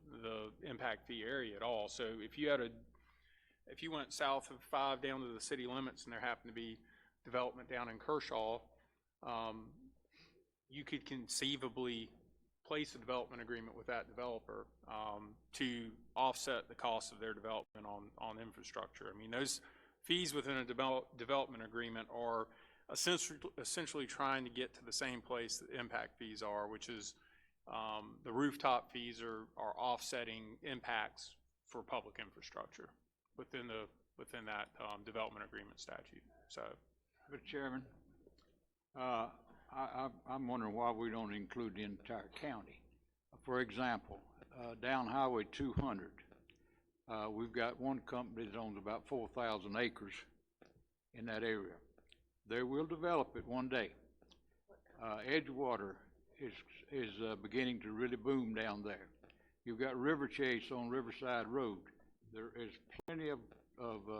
impact fee area at all. So if you went south of 5 down to the city limits and there happened to be development down in Kershaw, you could conceivably place a development agreement with that developer to offset the cost of their development on infrastructure. I mean, those fees within a development agreement are essentially trying to get to the same place that impact fees are, which is the rooftop fees are offsetting impacts for public infrastructure within that development agreement statute. So, Mr. Chairman, I'm wondering why we don't include the entire county. For example, down Highway 200, We've got one company that owns about 4,000 acres in that area. They will develop it one day. Edgewater is beginning to really boom down there. You've got River Chase on Riverside Road. There is plenty of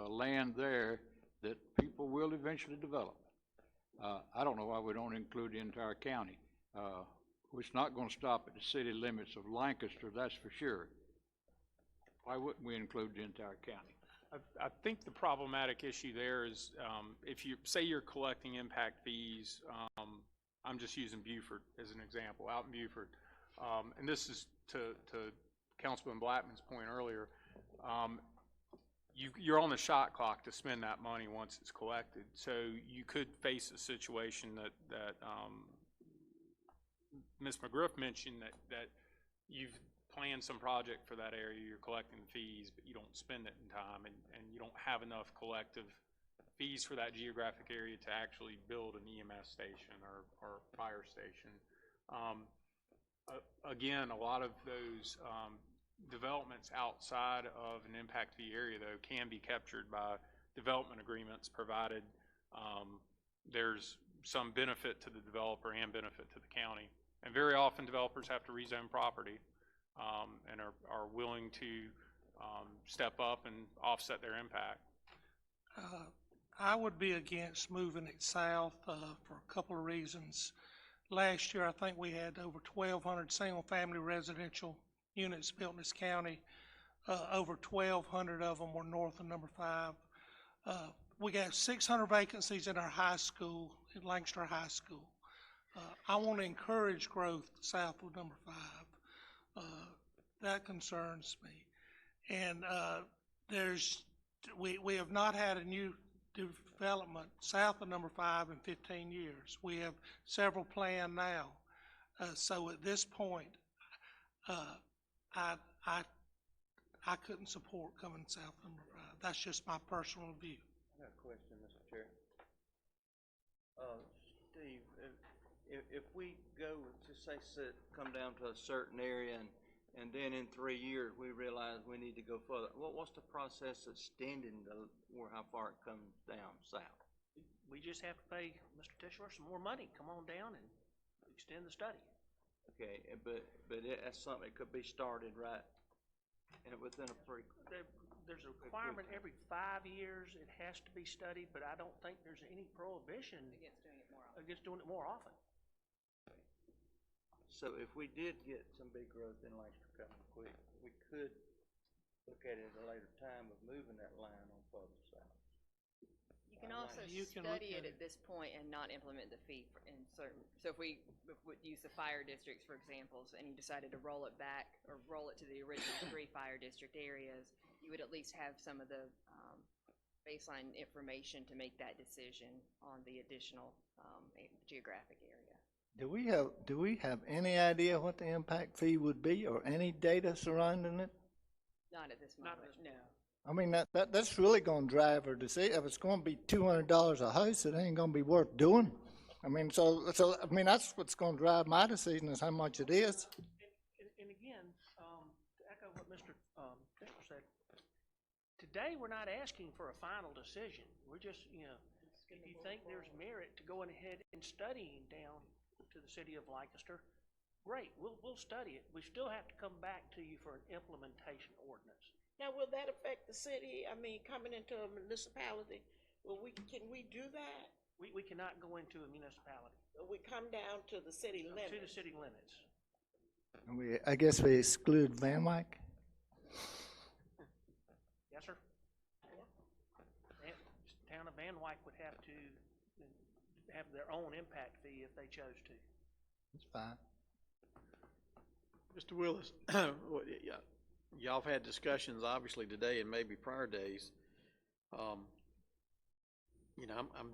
land there that people will eventually develop. I don't know why we don't include the entire county. It's not going to stop at the city limits of Lancaster, that's for sure. Why wouldn't we include the entire county? I think the problematic issue there is, if you, say you're collecting impact fees, I'm just using Beaufort as an example, out in Beaufort. And this is to Councilman Blackman's point earlier. You're on the shot clock to spend that money once it's collected. So you could face a situation that Ms. McGriff mentioned, that you've planned some project for that area, you're collecting the fees, but you don't spend it in time, and you don't have enough collective fees for that geographic area to actually build an EMS station or fire station. Again, a lot of those developments outside of an impact fee area, though, can be captured by development agreements, provided there's some benefit to the developer and benefit to the county. And very often developers have to rezone property and are willing to step up and offset their impact. I would be against moving it south for a couple of reasons. Last year, I think we had over 1,200 single-family residential units built in this county. Over 1,200 of them were north of number 5. We got 600 vacancies in our high school, at Lancaster High School. I want to encourage growth south of number 5. That concerns me. And we have not had a new development south of number 5 in 15 years. We have several planned now. So at this point, I couldn't support coming south of number 5. That's just my personal view. I got a question, Mr. Chair. Steve, if we go to come down to a certain area and then in 3 years we realize we need to go further, what's the process of extending how far it comes down south? We just have to pay Mr. Tischler some more money, come on down and extend the study. Okay, but that's something that could be started right and within a pretty. There's a requirement every 5 years, it has to be studied, but I don't think there's any prohibition against doing it more often. So if we did get some big growth in Lancaster coming quick, we could look at it at a later time of moving that line on further south. You can also study it at this point and not implement the fee in certain, so if we would use the fire districts, for example, and you decided to roll it back or roll it to the original 3 fire district areas, you would at least have some of the baseline information to make that decision on the additional geographic area. Do we have any idea what the impact fee would be, or any data surrounding it? Not at this moment, no. I mean, that's really going to drive her decision. If it's going to be $200 a house, it ain't going to be worth doing. I mean, so I mean, that's what's going to drive my decision, is how much it is. And again, to echo what Mr. Tischler said, today we're not asking for a final decision. We're just, if you think there's merit to going ahead and studying down to the city of Lancaster, great, we'll study it. We still have to come back to you for an implementation ordinance. Now, will that affect the city? I mean, coming into a municipality, can we do that? We cannot go into a municipality. We come down to the city limits. To the city limits. And I guess we exclude Van Wyck? Yes, sir. Town of Van Wyck would have to have their own impact fee if they chose to. That's fine. Mr. Willis, y'all have had discussions obviously today and maybe prior days. I'm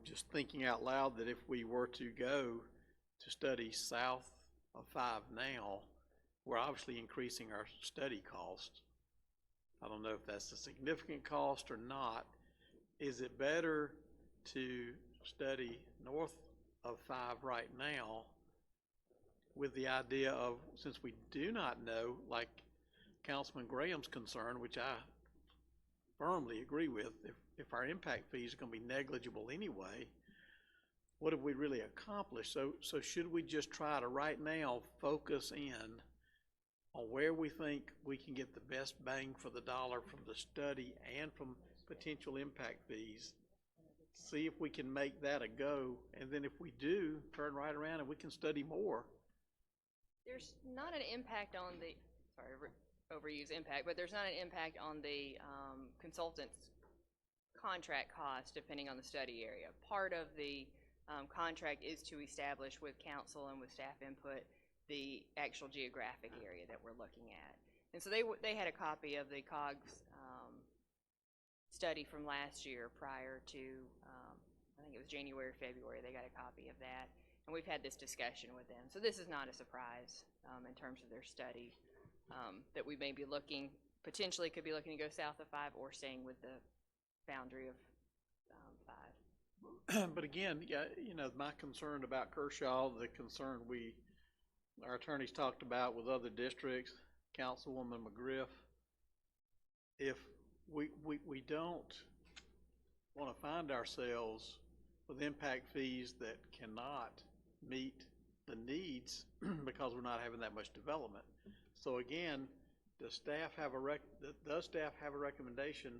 just thinking out loud that if we were to go to study south of 5 now, we're obviously increasing our study cost. I don't know if that's a significant cost or not. Is it better to study north of 5 right now with the idea of, since we do not know, like Councilman Graham's concern, which I firmly agree with. If our impact fees are gonna be negligible anyway, what have we really accomplished? So should we just try to right now focus in on where we think we can get the best bang for the dollar from the study and from potential impact fees? See if we can make that a go, and then if we do, turn right around and we can study more. There's not an impact on the, sorry, overuse impact, but there's not an impact on the consultant's contract cost depending on the study area. Part of the contract is to establish with council and with staff input the actual geographic area that we're looking at. And so they had a copy of the COGS study from last year prior to, I think it was January, February, they got a copy of that. And we've had this discussion with them. So this is not a surprise in terms of their study, that we may be looking, potentially could be looking to go south of 5 or staying with the boundary of 5. But again, yeah, you know, my concern about Kershaw, the concern our attorneys talked about with other districts, Councilwoman McGriff, if we don't want to find ourselves with impact fees that cannot meet the needs because we're not having that much development. So again, does staff have a recommendation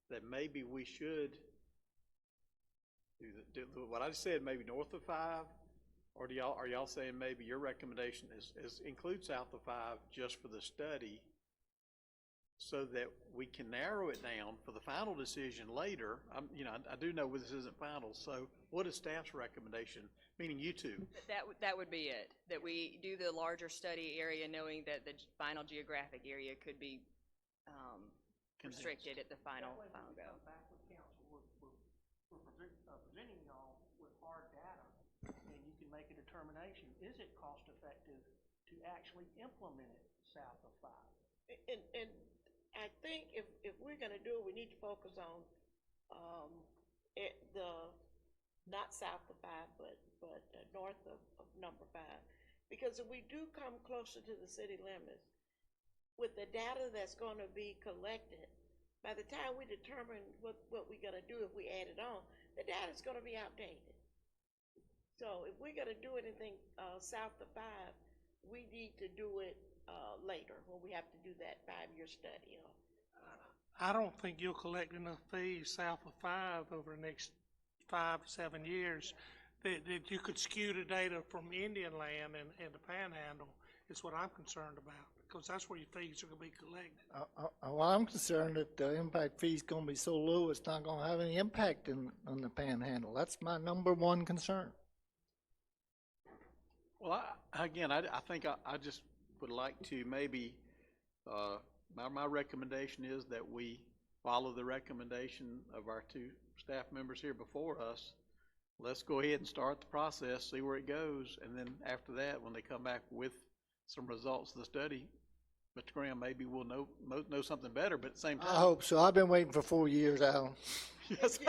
that maybe we should do what I said, maybe north of 5, or are y'all saying maybe your recommendation is include south of 5 just for the study, so that we can narrow it down for the final decision later? I do know this isn't final, so what is staff's recommendation, meaning you two? That would be it, that we do the larger study area knowing that the final geographic area could be restricted at the final go. Back with council, we're presenting y'all with hard data, and you can make a determination, is it cost effective to actually implement it south of 5? And I think if we're gonna do it, we need to focus on, not south of 5, but north of number 5. Because if we do come closer to the city limits, with the data that's gonna be collected, by the time we determine what we're gonna do if we add it on, the data's gonna be outdated. So if we're gonna do anything, south of 5, we need to do it, later, when we have to do that 5-year study. I don't think you'll collect enough fees south of 5 over the next 5 to 7 years that you could skew the data from Indian land and the Panhandle, is what I'm concerned about, because that's where your fees are gonna be collected. Well, I'm concerned that the impact fee's gonna be so low, it's not gonna have any impact on the Panhandle. That's my number one concern. Well, I think I just would like to maybe, my recommendation is that we follow the recommendation of our 2 staff members here before us. Let's go ahead and start the process, see where it goes, and then after that, when they come back with some results of the study, Mr. Graham, maybe we'll know something better, but at the same time. I hope so. I've been waiting for 4 years, Alan. Yes.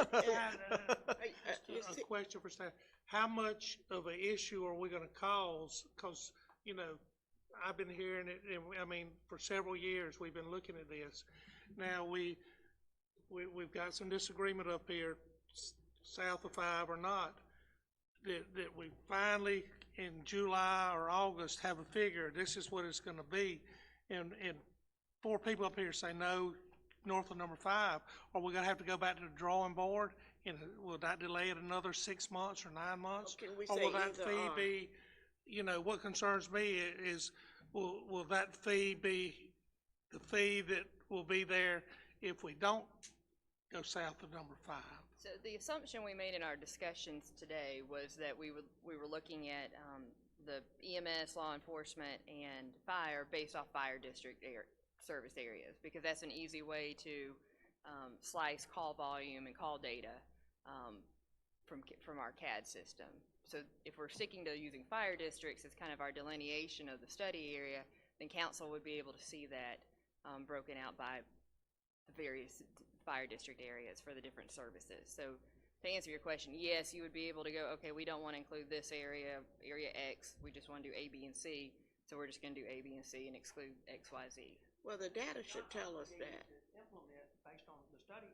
Just a question for staff. How much of an issue are we gonna cause? Because, I've been hearing it, and for several years, we've been looking at this. Now, we've got some disagreement up here, south of 5 or not, that we finally, in July or August, have a figure, this is what it's gonna be. And 4 people up here say no, north of number 5. Are we gonna have to go back to the drawing board? And will that delay it another 6 months or 9 months? Or can we Or say will that either fee or? be, what concerns me is, will that fee be the fee that will be there if we don't go south of number 5? So the assumption we made in our discussions today was that we were looking at the EMS, law enforcement, and fire based off fire district service areas, because that's an easy way to slice call volume and call data from our CAD system. So if we're sticking to using fire districts as kind of our delineation of the study area, then council would be able to see that broken out by the various fire district areas for the different services. So to answer your question, yes, you would be able to go, okay, we don't want to include this area X, we just want to do A, B, and C, so we're just going to do A, B, and C and exclude X, Y, Z. Well, the data should tell us that. Implement based on the study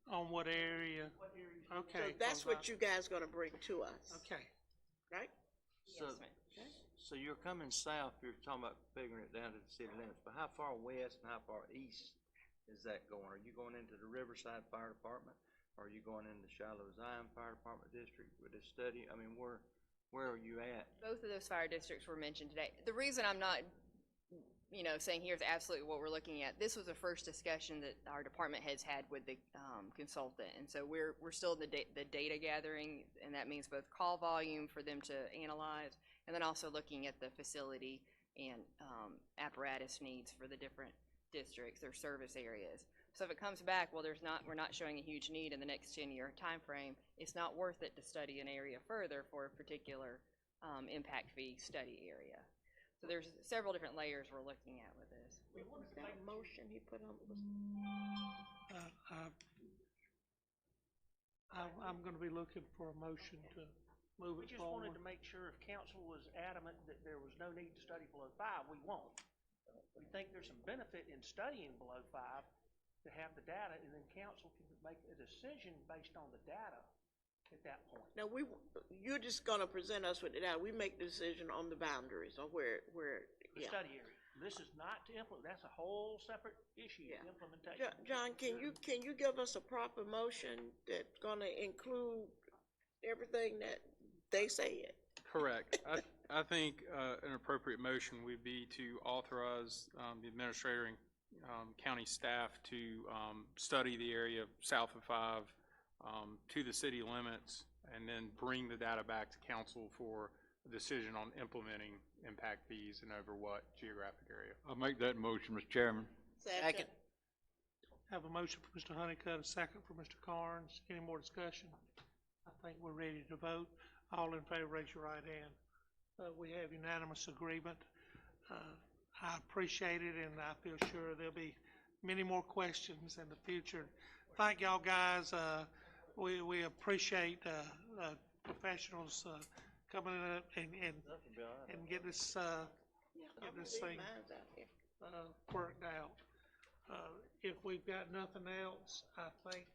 On what area? So Okay. that's what you guys gonna bring to us, Okay. right? So, Yes, ma'am. so you're coming south, you're talking about figuring it down to the city limits, but how far west and how far east is that going? Are you going into the Riverside Fire Department? Are you going into Shiloh Zion Fire Department District with this study? I mean, where are you at? Both of those fire districts were mentioned today. The reason I'm not, saying here's absolutely what we're looking at, this was the first discussion that our department heads had with the consultant. And so we're still in the data gathering, and that means both call volume for them to analyze, and then also looking at the facility and apparatus needs for the different districts, their service areas. So if it comes back, well, we're not showing a huge need in the next 10-year time frame, it's not worth it to study an area further for a particular impact fee study area. So there's several different layers we're looking at with this. What was that motion he put on? I'm gonna be looking for a motion to move We it just forward. wanted to make sure if council was adamant that there was no need to study below 5, we won't. We think there's some benefit in studying below 5 to have the data, and then council can make a decision based on the data at that point. Now, you're just gonna present us with it out, we make the decision on the boundaries, on where, The yeah. study area. This is not to implement, that's a whole separate issue, Yeah. implementation. John, can you give us a proper motion that's gonna include everything that they said? Correct. I think an appropriate motion would be to authorize the administrator and county staff to study the area south of 5 to the city limits, and then bring the data back to council for a decision on implementing impact fees and over what geographic area. I'll make that motion, Mr. Chairman. Second. Have a motion for Mr. Honeycutt, a second for Mr. Carnes. Any more discussion? I think we're ready to vote. All in favor, raise your right hand. We have unanimous agreement. I appreciate it, and I feel sure there'll be many more questions in the future. Thank y'all, guys. We appreciate professionals coming in and get this thing worked out. If we've got nothing else, I think,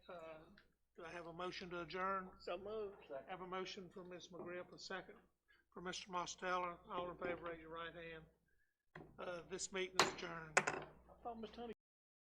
do I have a motion to adjourn? So moved. Have a motion from Ms. McGriff, a second from Mr. Mosteller. All in favor, raise your right hand. This meeting is adjourned. I thought Ms. Honey